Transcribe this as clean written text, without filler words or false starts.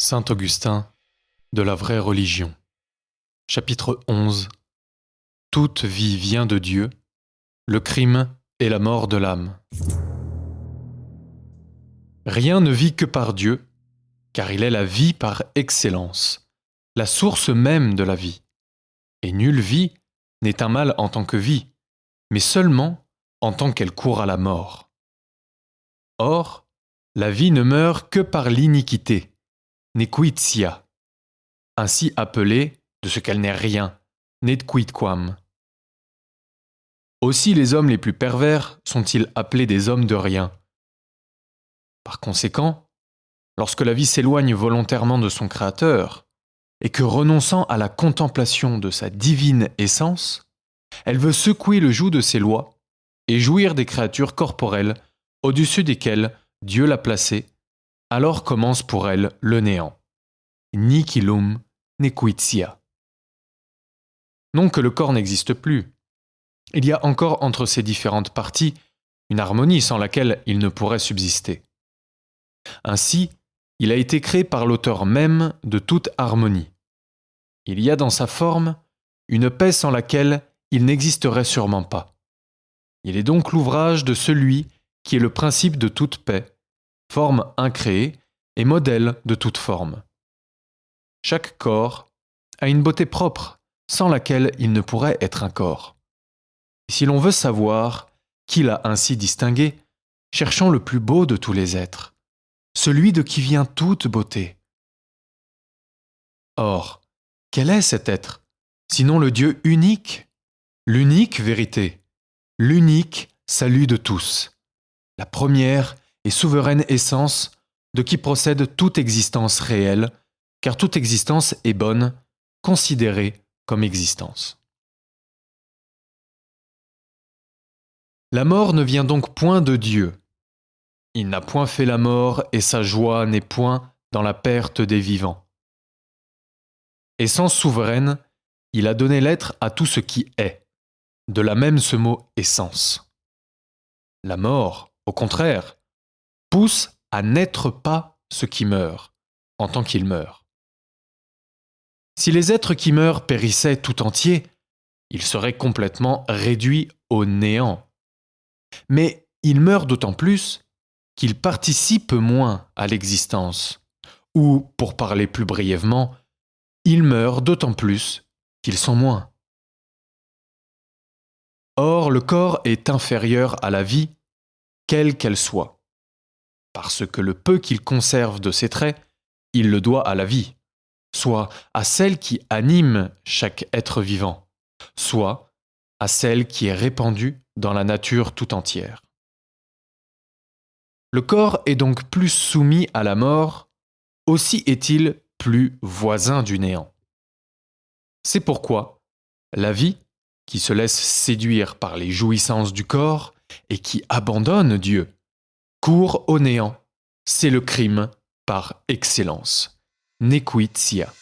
Saint Augustin, de la vraie religion. Chapitre 11. Toute vie vient de Dieu, le crime et la mort de l'âme. Rien ne vit que par Dieu, car il est la vie par excellence, la source même de la vie. Et nulle vie n'est un mal en tant que vie, mais seulement en tant qu'elle court à la mort. Or, la vie ne meurt que par l'iniquité, nequitia, ainsi appelée de ce qu'elle n'est rien, netquidquam. Aussi les hommes les plus pervers sont-ils appelés des hommes de rien. Par conséquent, lorsque la vie s'éloigne volontairement de son Créateur, et que renonçant à la contemplation de sa divine essence, elle veut secouer le joug de ses lois et jouir des créatures corporelles au-dessus desquelles Dieu l'a placée, alors commence pour elle le néant. Nihilum nequitia. Non que le corps n'existe plus. Il y a encore entre ces différentes parties une harmonie sans laquelle il ne pourrait subsister. Ainsi, il a été créé par l'auteur même de toute harmonie. Il y a dans sa forme une paix sans laquelle il n'existerait sûrement pas. Il est donc l'ouvrage de celui qui est le principe de toute paix, forme incréée et modèle de toute forme. Chaque corps a une beauté propre, sans laquelle il ne pourrait être un corps. Et si l'on veut savoir qui l'a ainsi distingué, cherchons le plus beau de tous les êtres, celui de qui vient toute beauté. Or, quel est cet être, sinon le Dieu unique, l'unique vérité, l'unique salut de tous, la première et souveraine essence de qui procède toute existence réelle, car toute existence est bonne, considérée comme existence. La mort ne vient donc point de Dieu. Il n'a point fait la mort et sa joie n'est point dans la perte des vivants. Essence souveraine, il a donné l'être à tout ce qui est, de là même ce mot essence. La mort, au contraire, pousse à n'être pas ce qui meurt, en tant qu'il meurt. Si les êtres qui meurent périssaient tout entiers, ils seraient complètement réduits au néant. Mais ils meurent d'autant plus qu'ils participent moins à l'existence, ou, pour parler plus brièvement, ils meurent d'autant plus qu'ils sont moins. Or, le corps est inférieur à la vie, quelle qu'elle soit, parce que le peu qu'il conserve de ses traits, il le doit à la vie, soit à celle qui anime chaque être vivant, soit à celle qui est répandue dans la nature tout entière. Le corps est donc plus soumis à la mort, aussi est-il plus voisin du néant. C'est pourquoi la vie, qui se laisse séduire par les jouissances du corps et qui abandonne Dieu, court au néant. C'est le crime par excellence. Nequitia.